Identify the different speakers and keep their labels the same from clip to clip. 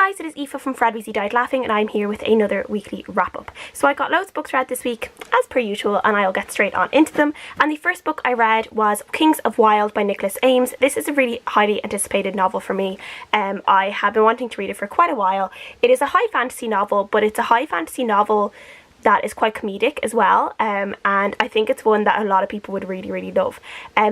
Speaker 1: guys, it is Aoife from Fred Weasley Died Laughing, and I'm here with another weekly wrap-up. So I got loads of books read this week, as per usual, and I'll get straight on into them. And the first book I read was Kings of Wyld by Nicholas Eames. This is a really highly anticipated novel for me. I have been wanting to read it for quite a while. It is a high fantasy novel, but it's a high fantasy novel that is quite comedic as well, and I think it's one that a lot of people would really love.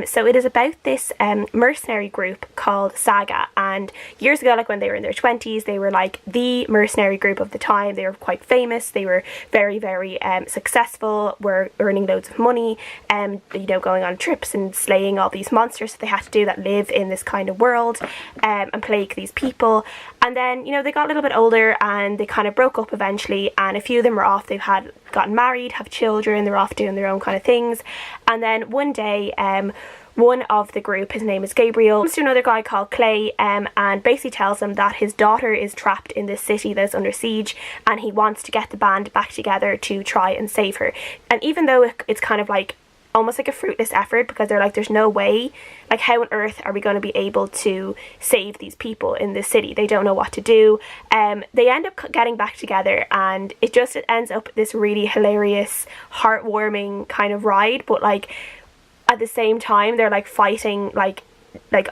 Speaker 1: So it is about this mercenary group called Saga, and years ago, like when they were in their 20s, they were like the mercenary group of the time. They were quite famous, they were very successful, were earning loads of money, you know, going on trips and slaying all these monsters that they had to do that live in this kind of world, and plague these people. And then, you know, they got a little bit older and they kind of broke up eventually, and a few of them were off. They've gotten married, have children, they're off doing their own kind of things. And then one day, one of the group, his name is Gabriel, comes to another guy called Clay, and basically tells him that his daughter is trapped in this city that's under siege, and he wants to get the band back together to try and save her. And even though it's kind of like almost like a fruitless effort, because they're like, there's no way, like how on earth are we going to be able to save these people in this city? They don't know what to do. They end up getting back together, and it ends up this really hilarious, heartwarming kind of ride, but like at the same time they're like fighting like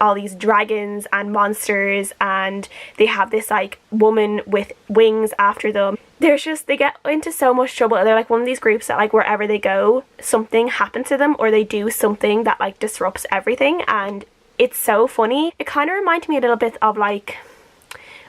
Speaker 1: all these dragons and monsters, and they have this like woman with wings after them. They get into so much trouble. They're like one of these groups that like wherever they go, something happens to them, or they do something that like disrupts everything, and it's so funny. It kind of reminded me a little bit of like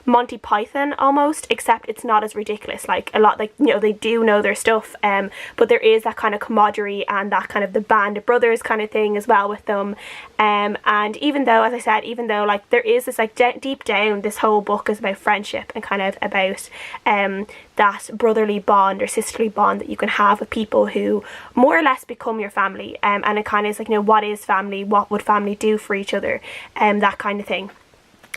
Speaker 1: Monty Python almost, except it's not as ridiculous. Like a lot, like, you know, they do know their stuff, but there is that kind of camaraderie and that kind of the band of brothers kind of thing as well with them. And even though, as I said, even though like there is this like deep down, this whole book is about friendship and kind of about that brotherly bond or sisterly bond that you can have with people who more or less become your family, and it kind of is like, you know, what is family, what would family do for each other, that kind of thing.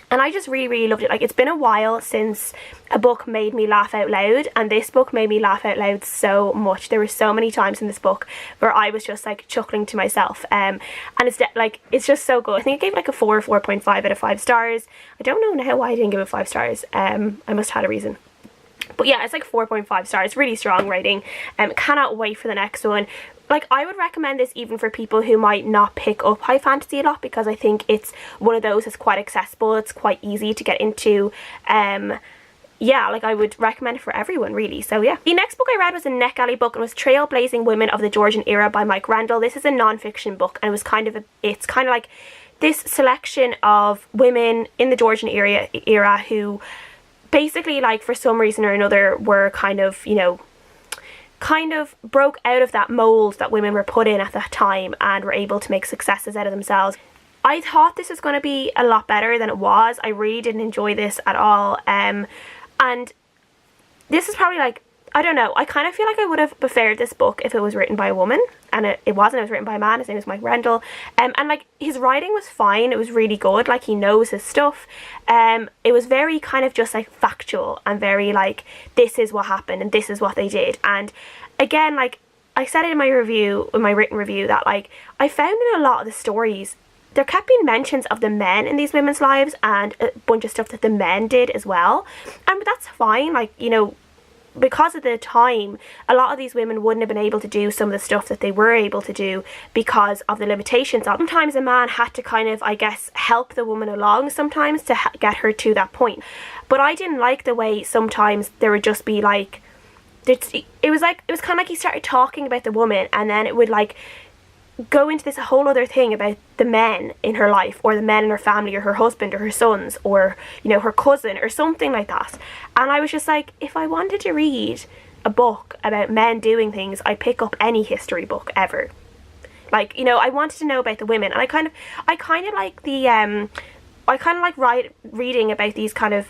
Speaker 1: And I just really loved it. Like, it's been a while since a book made me laugh out loud, and this book made me laugh out loud so much. There were so many times in this book where I was just like chuckling to myself, and it's just so good. I think I gave it like a 4 or 4.5 out of 5 stars. I don't know now why I didn't give it 5 stars. I must have had a reason. But yeah, it's like 4.5 stars, really strong rating. Cannot wait for the next one. Like, I would recommend this even for people who might not pick up high fantasy a lot, because I think it's one of those that's quite accessible, it's quite easy to get into. Yeah, like I would recommend it for everyone really. So yeah. The next book I read was a neck alley book, and was Trailblazing Women of the Georgian Era by Rendell. This is a non-fiction book, and it was it's kind of like this selection of women in the Georgian era who basically, like, for some reason or another were kind of, you know, kind of broke out of that mold that women were put in at that time and were able to make successes out of themselves. I thought this was going to be a lot better than it was. I really didn't enjoy this at all, and this is probably like, I don't know, I kind of feel like I would have preferred this book if it was written by a woman, and it wasn't. It was written by a man. His name is Rendell, and like his writing was fine. It was really good, like he knows his stuff. It was very kind of just like factual and very like, this is what happened and this is what they did. And again, like I said in my review, in my written review, that like I found in a lot of the stories there kept being mentions of the men in these women's lives and a bunch of stuff that the men did as well, and that's fine. Like, you know, because of the time, a lot of these women wouldn't have been able to do some of the stuff that they were able to do because of the limitations. Sometimes a man had to kind of, I guess, help the woman along sometimes to get her to that point. But I didn't like the way sometimes there would just be like, it was kind of like he started talking about the woman, and then it would like go into this whole other thing about the men in her life, or the men in her family, or her husband, or her sons, or, you know, her cousin, or something like that. And I was just like, if I wanted to read a book about men doing things, I'd pick up any history book ever. Like, you know, I wanted to know about the women, and I kind of like the I kind of like reading about these kind of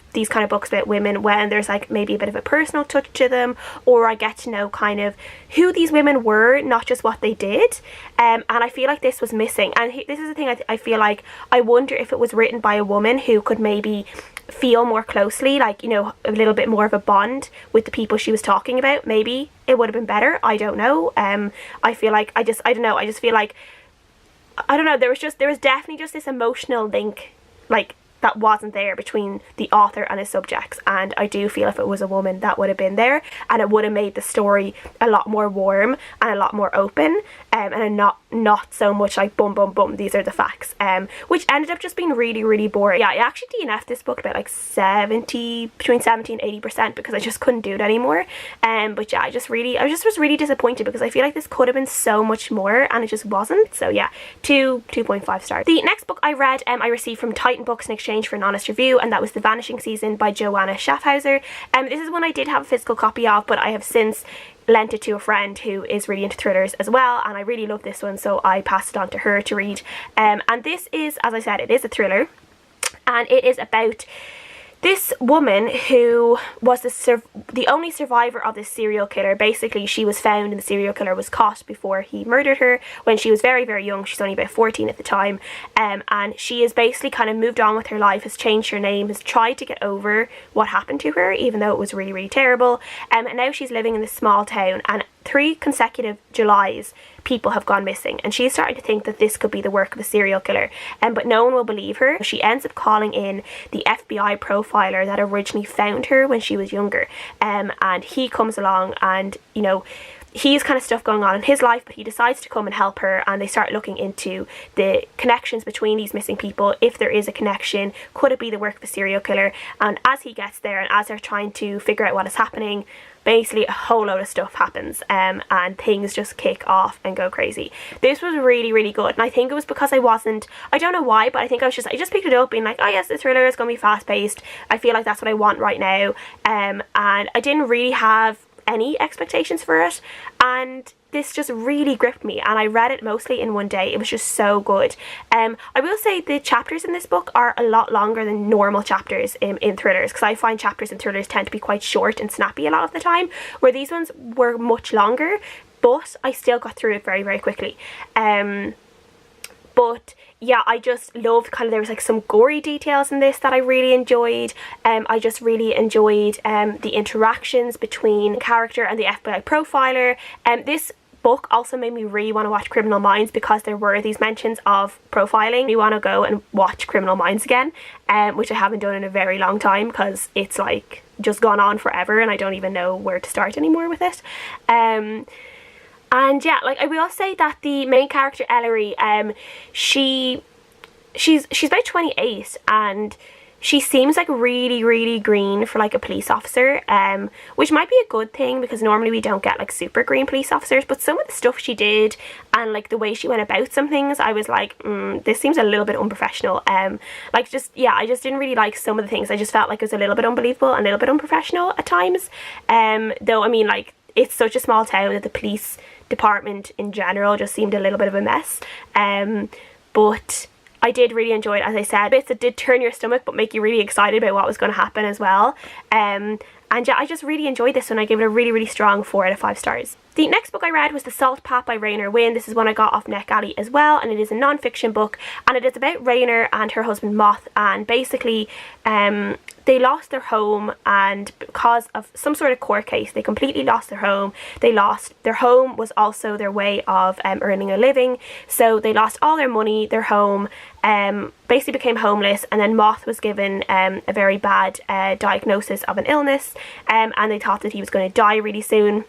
Speaker 1: books about women when there's like maybe a bit of a personal touch to them, or I get to know kind of who these women were, not just what they did. And I feel like this was missing. And this is the thing, I feel like, I wonder if it was written by a woman who could maybe feel more closely, like, you know, a little bit more of a bond with the people she was talking about. Maybe it would have been better. I don't know. I feel like I don't know. I just feel like, I don't know. There was definitely just this emotional link, like, that wasn't there between the author and his subjects, and I do feel if it was a woman that would have been there, and it would have made the story a lot more warm and a lot more open, and not so much like boom boom boom, these are the facts, which ended up just being really, really boring. Yeah, I actually DNF'd this book about like between 70 and 80% because I just couldn't do it anymore. But yeah, I just was really disappointed because I feel like this could have been so much more and it just wasn't. So yeah, 2.5 stars. The next book I read, I received from Titan Books in exchange for an honest review, and that was The Vanishing Season by Joanna Schaffhausen. This is one I did have a physical copy of, but I have since lent it to a friend who is really into thrillers as well, and I really love this one, so I passed it on to her to read. And this is, as I said, it is a thriller, and it is about this woman who was the only survivor of this serial killer. Basically, she was found and the serial killer was caught before he murdered her when she was very, very young. She's only about 14 at the time, and she has basically kind of moved on with her life, has changed her name, has tried to get over what happened to her, even though it was really, really terrible. And now she's living in this small town, and 3 consecutive Julys people have gone missing, and she's starting to think that this could be the work of a serial killer, but no one will believe her. She ends up calling in the FBI profiler that originally found her when she was younger, and he comes along, and you know, he's kind of stuff going on in his life, but he decides to come and help her, and they start looking into the connections between these missing people. If there is a connection, could it be the work of a serial killer? And as he gets there, and as they're trying to figure out what is happening, basically a whole load of stuff happens, and things just kick off and go crazy. This was really, really good, and I think it was because I don't know why, but I think I just picked it up being like, oh yes, the thriller is going to be fast paced. I feel like that's what I want right now, and I didn't really have any expectations for it, and this just really gripped me, and I read it mostly in one day. It was just so good. I will say the chapters in this book are a lot longer than normal chapters in thrillers, because I find chapters in thrillers tend to be quite short and snappy a lot of the time, where these ones were much longer, but I still got through it very, very quickly. But yeah, I just loved kind of, there was like some gory details in this that I really enjoyed. I just really enjoyed the interactions between the character and the FBI profiler. This book also made me really want to watch Criminal Minds, because there were these mentions of profiling. We want to go and watch Criminal Minds again, which I haven't done in a very long time, because it's like just gone on forever and I don't even know where to start anymore with it. And yeah, like I will say that the main character Ellery, she's about 28, and she seems like really, really green for like a police officer, which might be a good thing, because normally we don't get like super green police officers, but some of the stuff she did and like the way she went about some things, I was like, this seems a little bit unprofessional. Like just, yeah, I just didn't really like some of the things. I just felt like it was a little bit unbelievable and a little bit unprofessional at times. Though, I mean, like, it's such a small town that the police department in general just seemed a little bit of a mess. But I did really enjoy it, as I said. Bits that did turn your stomach but make you really excited about what was going to happen as well. And yeah, I just really enjoyed this one. I gave it a really, really strong 4 out of 5 stars. The next book I read was The Salt Path by Raynor Winn. This is one I got off NetGalley as well, and it is a non-fiction book, and it is about Raynor and her husband Moth, and basically they lost their home, and because of some sort of court case, they completely lost their home. Their home was also their way of earning a living, so they lost all their money, their home, basically became homeless, and then Moth was given a very bad diagnosis of an illness, and they thought that he was going to die really soon.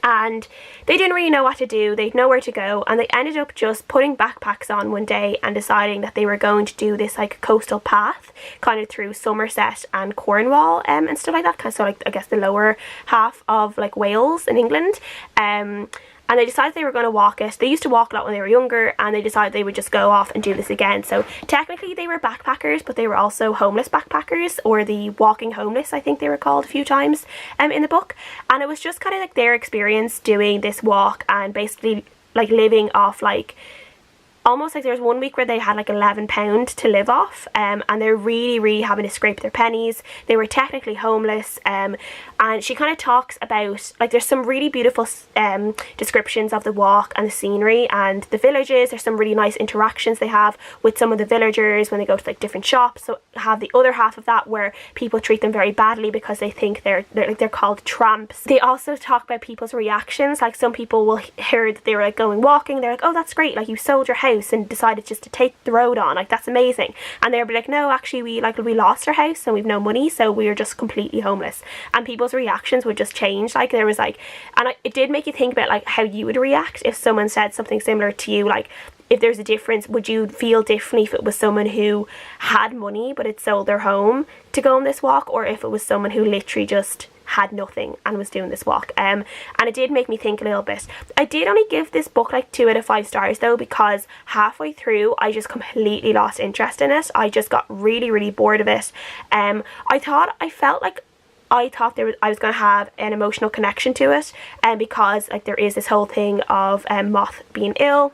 Speaker 1: And they didn't really know what to do, they'd nowhere to go, and they ended up just putting backpacks on one day and deciding that they were going to do this like coastal path kind of through Somerset and Cornwall and stuff like that, kind of, so like I guess the lower half of like Wales in England. And they decided they were going to walk it. They used to walk a lot when they were younger, and they decided they would just go off and do this again. So technically they were backpackers, but they were also homeless backpackers, or the walking homeless, I think they were called a few times in the book. And it was just kind of like their experience doing this walk and basically like living off like, almost like there was one week where they had like £11 to live off, and they're really, really having to scrape their pennies. They were technically homeless, and she kind of talks about, like, there's some really beautiful descriptions of the walk and the scenery and the villages. There's some really nice interactions they have with some of the villagers when they go to like different shops. So have the other half of that where people treat them very badly because they think they're called tramps. They also talk about people's reactions. Like, some people will hear that they were like going walking, they're like, oh, that's great, like you sold your house, house and decided just to take the road on, like that's amazing. And they'll be like, no, actually we lost our house and we've no money, so we are just completely homeless. And people's reactions would just change. Like there was like, and it did make you think about like how you would react if someone said something similar to you. Like if there's a difference, would you feel differently if it was someone who had money but had sold their home to go on this walk, or if it was someone who literally just had nothing and was doing this walk? And it did make me think a little bit. I did only give this book like 2 out of 5 stars though, because halfway through I just completely lost interest in it. I just got really, really bored of it. I thought I was going to have an emotional connection to it, and because like there is this whole thing of Moth being ill,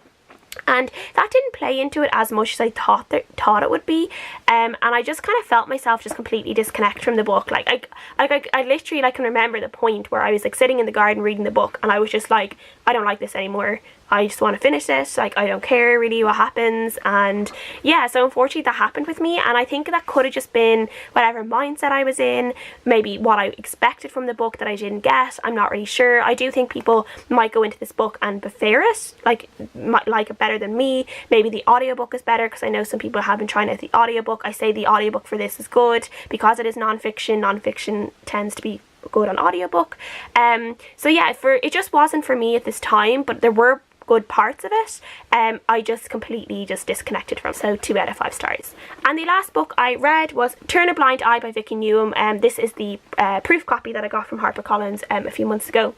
Speaker 1: and that didn't play into it as much as I thought it would be, and I just kind of felt myself just completely disconnect from the book. Like I literally like can remember the point where I was like sitting in the garden reading the book, and I was just like, I don't like this anymore. I just want to finish this. Like I don't care really what happens. And yeah, so unfortunately that happened with me, and I think that could have just been whatever mindset I was in, maybe what I expected from the book that I didn't get. I'm not really sure. I do think people might go into this book and prefer it, like might like it better than me. Maybe the audiobook is better, because I know some people have been trying out the audiobook. I say the audiobook for this is good because it is non-fiction. Non-fiction tends to be good on audiobook. So yeah, it just wasn't for me at this time, but there were good parts of it. I just completely disconnected from. So 2 out of 5 stars. And the last book I read was Turn a Blind Eye by Vicki Newham. This is the proof copy that I got from HarperCollins a few months ago.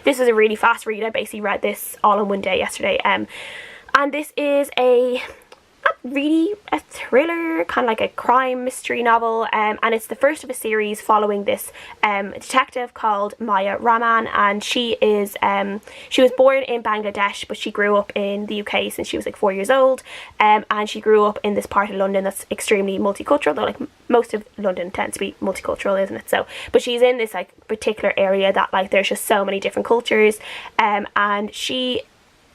Speaker 1: This is a really fast read. I basically read this all in one day yesterday. And this is really a thriller, kind of like a crime mystery novel, and it's the first of a series following this detective called Maya Rahman. And she was born in Bangladesh, but she grew up in the UK since she was like 4 years old, and she grew up in this part of London that's extremely multicultural, though like most of London tends to be multicultural, isn't it? So but she's in this like particular area that like there's just so many different cultures, and she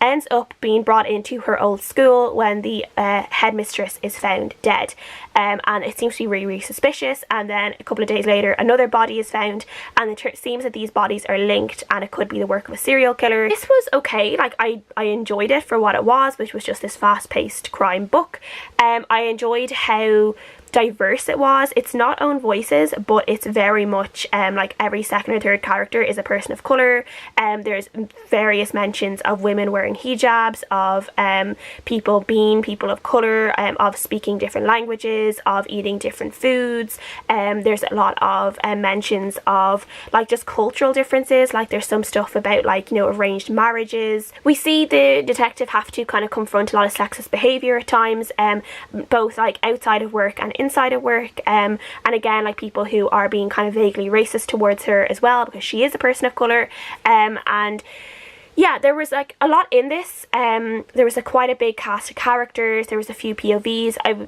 Speaker 1: ends up being brought into her old school when the headmistress is found dead, and it seems to be really, really suspicious. And then a couple of days later another body is found, and it seems that these bodies are linked and it could be the work of a serial killer. This was okay. Like I enjoyed it for what it was, which was just this fast-paced crime book. I enjoyed how diverse it was. It's not own voices, but it's very much like every second or third character is a person of colour. There's various mentions of women wearing hijabs, of people being people of colour, of speaking different languages, of eating different foods. There's a lot of mentions of like just cultural differences. Like there's some stuff about like, you know, arranged marriages. We see the detective have to kind of confront a lot of sexist behaviour at times, both like outside of work and inside of work, and again like people who are being kind of vaguely racist towards her as well, because she is a person of colour. And yeah, there was like a lot in this. There was quite a big cast of characters. There was a few POVs.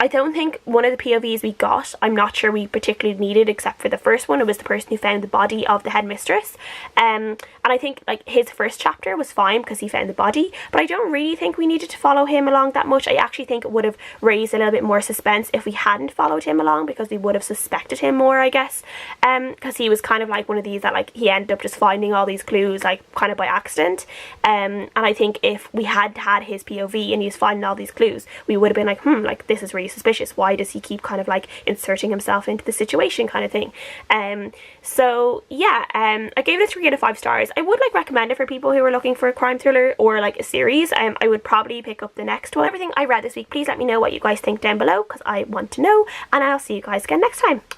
Speaker 1: I don't think one of the POVs we got, I'm not sure we particularly needed, except for the first one. It was the person who found the body of the headmistress, and I think like his first chapter was fine because he found the body, but I don't really think we needed to follow him along that much. I actually think it would have raised a little bit more suspense if we hadn't followed him along, because we would have suspected him more, I guess, because he was kind of like one of these that like he ended up just finding all these clues like kind of by accident, and I think if we had had his POV and he was finding all these clues, we would have been like, like this is really suspicious. Why does he keep kind of like inserting himself into the situation, kind of thing. So yeah, I gave it a 3 out of 5 stars. I would like recommend it for people who are looking for a crime thriller or like a series. I would probably pick up the next one. Everything I read this week, please let me know what you guys think down below, because I want to know, and I'll see you guys again next time. Bye.